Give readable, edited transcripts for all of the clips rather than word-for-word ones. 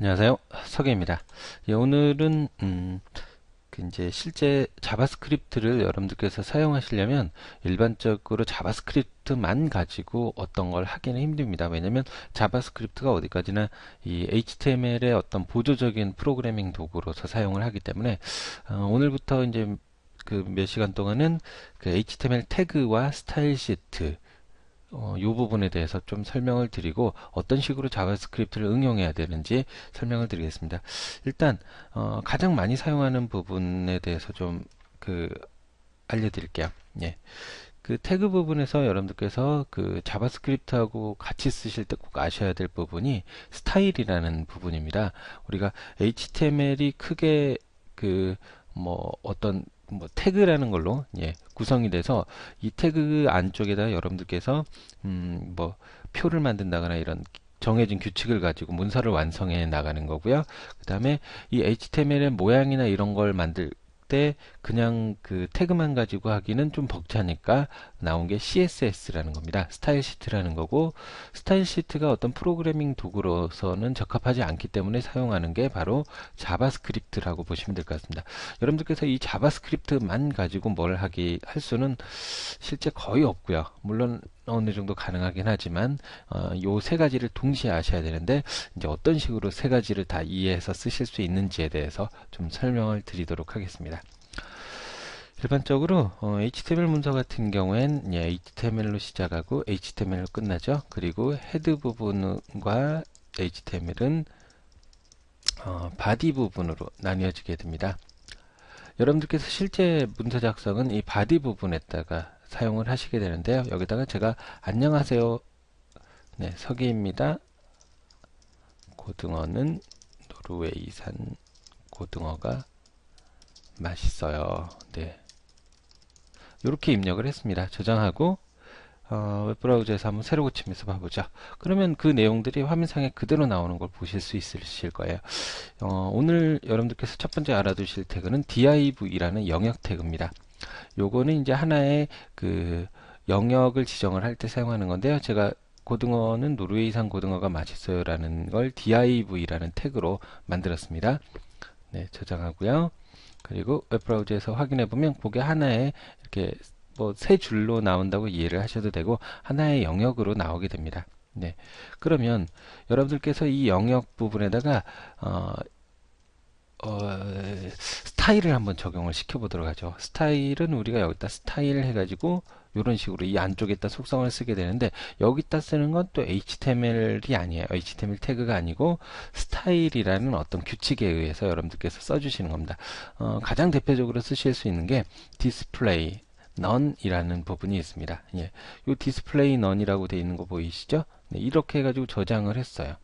안녕하세요. 석혜입니다. 예, 오늘은 이제 실제 자바스크립트를 여러분들께서 사용하시려면 일반적으로 자바스크립트만 가지고 어떤 걸 하기는 힘듭니다. 왜냐면 자바스크립트가 어디까지나 이 HTML의 어떤 보조적인 프로그래밍 도구로서 사용을 하기 때문에 오늘부터 이제 그 몇 시간 동안은 그 HTML 태그와 스타일 시트 이 부분에 대해서 좀 설명을 드리고 어떤 식으로 자바스크립트를 응용해야 되는지 설명을 드리겠습니다. 일단 가장 많이 사용하는 부분에 대해서 좀 그 알려드릴게요. 예. 그 태그 부분에서 여러분들께서 그 자바스크립트하고 같이 쓰실 때 꼭 아셔야 될 부분이 스타일이라는 부분입니다. 우리가 HTML이 크게 그 뭐 어떤 뭐 태그라는 걸로 구성이 돼서 이 태그 안쪽에다 여러분들께서 뭐 표를 만든다거나 이런 정해진 규칙을 가지고 문서를 완성해 나가는 거고요. 그 다음에 이 HTML의 모양이나 이런 걸 만들 때 그냥 그 태그만 가지고 하기는 좀 벅차니까 나온 게 CSS라는 겁니다. 스타일 시트라는 거고, 스타일 시트가 어떤 프로그래밍 도구로서는 적합하지 않기 때문에 사용하는 게 바로 자바스크립트라고 보시면 될 것 같습니다. 여러분들께서 이 자바스크립트만 가지고 뭘 할 수는 실제 거의 없고요. 물론 어느 정도 가능하긴 하지만 요 세 가지를 동시에 아셔야 되는데 이제 어떤 식으로 세 가지를 다 이해해서 쓰실 수 있는지에 대해서 좀 설명을 드리도록 하겠습니다. 일반적으로 HTML 문서 같은 경우엔 HTML로 시작하고 HTML로 끝나죠. 그리고 헤드 부분과 HTML은 바디 부분으로 나뉘어지게 됩니다. 여러분들께서 실제 문서 작성은 이 바디 부분에다가 사용을 하시게 되는데요. 여기다가 제가 안녕하세요. 네, 석희입니다. 고등어는 노르웨이산 고등어가 맛있어요. 네. 이렇게 입력을 했습니다. 저장하고 웹브라우저에서 한번 새로 고치면서 봐보죠. 그러면 그 내용들이 화면상에 그대로 나오는 걸 보실 수 있으실 거예요. 오늘 여러분들께서 첫 번째 알아두실 태그는 div라는 영역 태그입니다. 요거는 이제 하나의 그 영역을 지정을 할 때 사용하는 건데요. 제가 고등어는 노르웨이산 고등어가 맛있어요라는 걸 div라는 태그로 만들었습니다. 네, 저장하고요. 그리고 웹브라우저에서 확인해 보면 그게 하나의 이렇게 뭐 세 줄로 나온다고 이해를 하셔도 되고 하나의 영역으로 나오게 됩니다. 네. 그러면 여러분들께서 이 영역 부분에다가 스타일을 한번 적용을 시켜보도록 하죠. 스타일은 우리가 여기다 스타일 해가지고 이런 식으로 이 안쪽에다 속성을 쓰게 되는데 여기다 쓰는 건 또 HTML이 아니에요. HTML 태그가 아니고 스타일이라는 어떤 규칙에 의해서 여러분들께서 써주시는 겁니다. 가장 대표적으로 쓰실 수 있는 게 디스플레이 none이라는 부분이 있습니다. 예, 이 디스플레이 none이라고 되어 있는 거 보이시죠? 네, 이렇게 해가지고 저장을 했어요.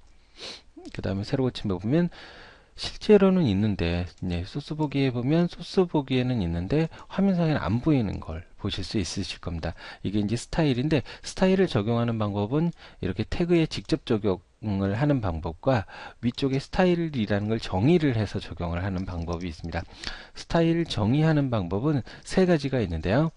그 다음에 새로 고침 보면 실제로는 있는데 소스 보기에 보면 소스 보기에는 있는데 화면상에는 안 보이는 걸 보실 수 있으실 겁니다. 이게 이제 스타일인데 스타일을 적용하는 방법은 이렇게 태그에 직접 적용을 하는 방법과 위쪽에 스타일이라는 걸 정의를 해서 적용을 하는 방법이 있습니다. 스타일 정의하는 방법은 세 가지가 있는데요.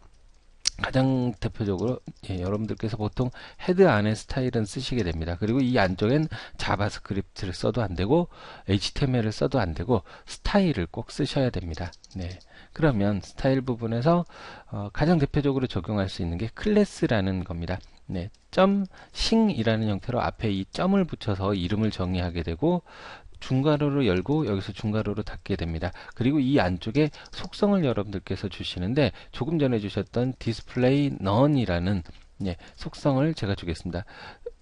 가장 대표적으로 여러분들께서 보통 헤드 안에 스타일은 쓰시게 됩니다. 그리고 이 안쪽엔 자바스크립트를 써도 안 되고 HTML을 써도 안 되고 스타일을 꼭 쓰셔야 됩니다. 네. 그러면 스타일 부분에서 가장 대표적으로 적용할 수 있는 게 클래스라는 겁니다. 네. .sing이라는 형태로 앞에 이 점을 붙여서 이름을 정의하게 되고 중괄호로 열고 여기서 중괄호로 닫게 됩니다. 그리고 이 안쪽에 속성을 여러분들께서 주시는데 조금 전에 주셨던 display none이라는 속성을 제가 주겠습니다.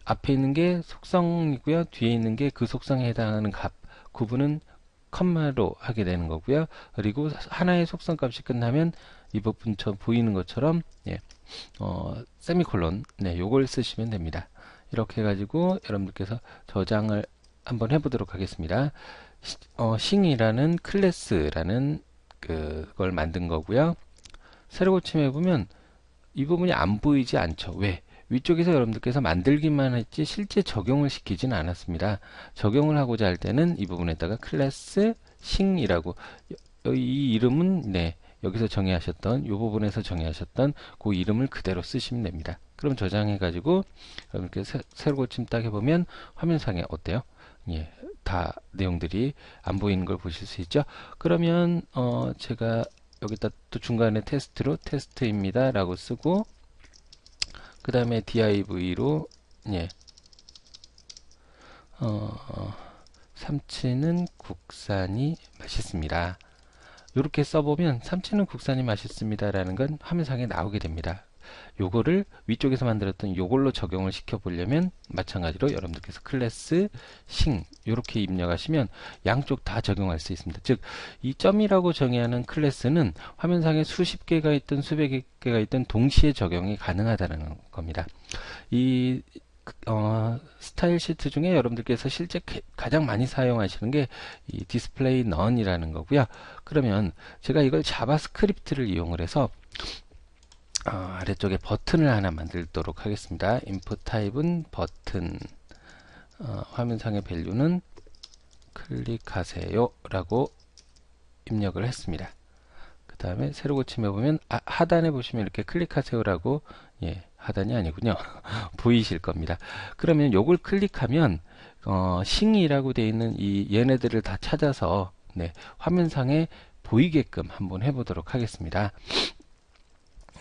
앞에 있는 게 속성이고요. 뒤에 있는 게 그 속성에 해당하는 값 구분은 컴마로 하게 되는 거고요. 그리고 하나의 속성 값이 끝나면 이 부분처럼 보이는 것처럼 세미콜론 요걸 쓰시면 됩니다. 이렇게 해가지고 여러분들께서 저장을 한번 해보도록 하겠습니다. 싱이라는 클래스라는 그걸 만든 거고요. 새로 고침해 보면 이 부분이 안 보이지 않죠. 왜? 위쪽에서 여러분들께서 만들기만 했지 실제 적용을 시키진 않았습니다. 적용을 하고자 할 때는 이 부분에다가 클래스 싱이라고 이 이름은 여기서 정의하셨던 이 부분에서 정의하셨던 그 이름을 그대로 쓰시면 됩니다. 그럼 저장해 가지고 이렇게 새로 고침 딱 해보면 화면상에 어때요? 예, 다 내용들이 안 보이는 걸 보실 수 있죠. 그러면 제가 여기다 또 중간에 테스트로 테스트입니다 라고 쓰고, 그 다음에 div로 예, 삼치는 국산이 맛있습니다. 이렇게 써보면 삼치는 국산이 맛있습니다 라는 건 화면상에 나오게 됩니다. 요거를 위쪽에서 만들었던 요걸로 적용을 시켜 보려면 마찬가지로 여러분들께서 클래스 싱 이렇게 입력하시면 양쪽 다 적용할 수 있습니다. 즉 이 점이라고 정의하는 클래스는 화면상에 수십 개가 있든 수백 개가 있든 동시에 적용이 가능하다는 겁니다. 이 스타일 시트 중에 여러분들께서 실제 가장 많이 사용하시는 게 이 디스플레이 넌이라는 거고요. 그러면 제가 이걸 자바스크립트를 이용을 해서 아래쪽에 버튼을 하나 만들도록 하겠습니다. input 타입은 버튼, 화면상의 밸류는 클릭하세요 라고 입력을 했습니다. 그 다음에 새로 고침해 보면 하단에 보시면 이렇게 클릭하세요 라고, 예, 하단이 아니군요. 보이실 겁니다. 그러면 요걸 클릭하면 싱이라고 되어 있는 이 얘네들을 다 찾아서 네, 화면상에 보이게끔 한번 해보도록 하겠습니다.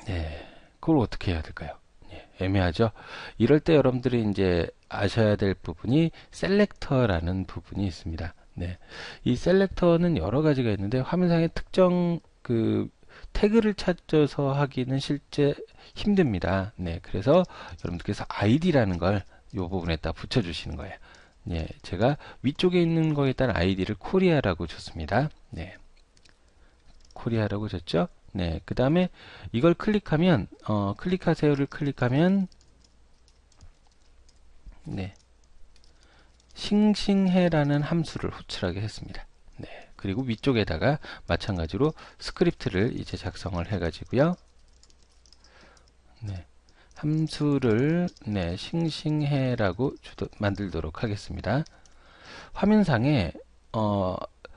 네, 그걸 어떻게 해야 될까요? 예, 애매하죠? 이럴 때 여러분들이 이제 아셔야 될 부분이 셀렉터라는 부분이 있습니다. 네, 이 셀렉터는 여러 가지가 있는데 화면상에 특정 그 태그를 찾아서 하기는 실제 힘듭니다. 네, 그래서 여러분들께서 id라는 걸 이 부분에다 붙여주시는 거예요. 네, 제가 위쪽에 있는 거에 따른 id를 코리아라고 줬습니다. 네, 코리아라고 줬죠? 네, 그 다음에 이걸 클릭하면 클릭하세요를 클릭하면 네, 싱싱해라는 함수를 호출하게 했습니다. 네, 그리고 위쪽에다가 마찬가지로 스크립트를 이제 작성을 해가지고요. 네, 함수를 네, 싱싱해라고 만들도록 하겠습니다. 화면상에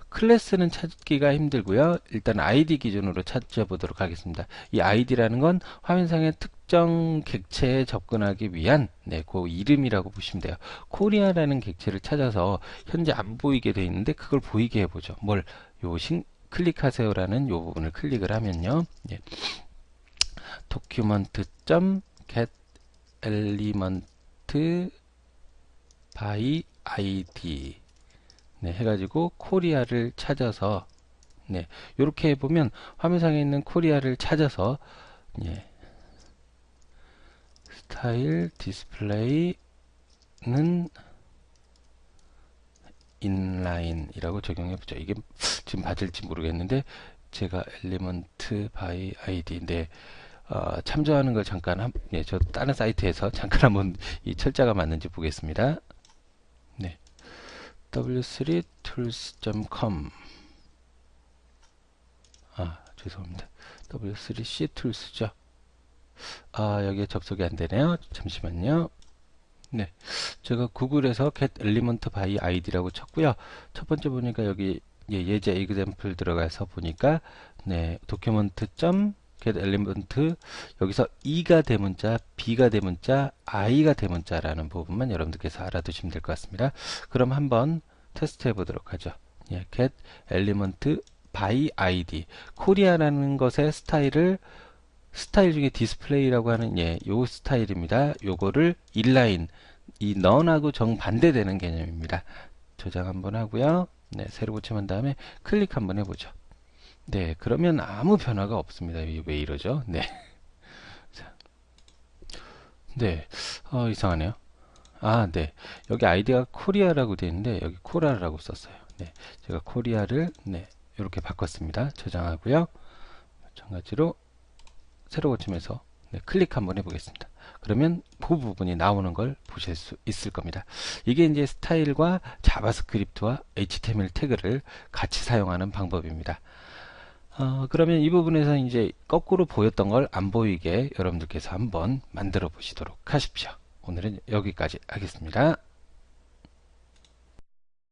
클래스는 찾기가 힘들고요. 일단 ID 기준으로 찾아보도록 하겠습니다. 이 ID라는 건 화면상의 특정 객체에 접근하기 위한 네, 그 이름이라고 보시면 돼요. 코리아라는 객체를 찾아서 현재 안 보이게 되어 있는데 그걸 보이게 해보죠. 클릭하세요라는 요 부분을 클릭을 하면요. 예. document.get element by id 네, 해가지고 코리아를 찾아서 네, 이렇게 해보면 화면상에 있는 코리아를 찾아서 예, 스타일 디스플레이는 인라인이라고 적용해보죠. 이게 지금 맞을지 모르겠는데 제가 엘리먼트 바이 아이디인데 참조하는 걸 잠깐 예, 저 다른 사이트에서 잠깐 한번 이 철자가 맞는지 보겠습니다. 네. w3tools.com 죄송합니다. w3ctools죠. 여기에 접속이 안 되네요. 잠시만요. 네, 제가 구글에서 get element by id라고 쳤고요. 첫 번째 보니까 여기 예제 example 들어가서 보니까 네, document.get element 여기서 E가 대문자, B가 대문자, I가 대문자라는 부분만 여러분들께서 알아두시면 될 것 같습니다. 그럼 한번 테스트 해보도록 하죠. 예, get element by id 코리아라는 것의 스타일 중에 디스플레이라고 하는 요 스타일입니다. 요거를 인라인 이 none하고 정반대되는 개념입니다. 저장 한번 하고요. 네, 새로 고침한 다음에 클릭 한번 해보죠. 네, 그러면 아무 변화가 없습니다. 이게 왜 이러죠? 네. 자, 네, 이상하네요. 네. 여기 아이디가 코리아라고 되어 있는데 여기 코라라고 썼어요. 네, 제가 코리아를 네, 이렇게 바꿨습니다. 저장하고요. 마찬가지로 새로 고침해서 네, 클릭 한번 해보겠습니다. 그러면 그 부분이 나오는 걸 보실 수 있을 겁니다. 이게 이제 스타일과 자바스크립트와 HTML 태그를 같이 사용하는 방법입니다. 그러면 이 부분에서 이제 거꾸로 보였던 걸 안 보이게 여러분들께서 한번 만들어 보시도록 하십시오. 오늘은 여기까지 하겠습니다.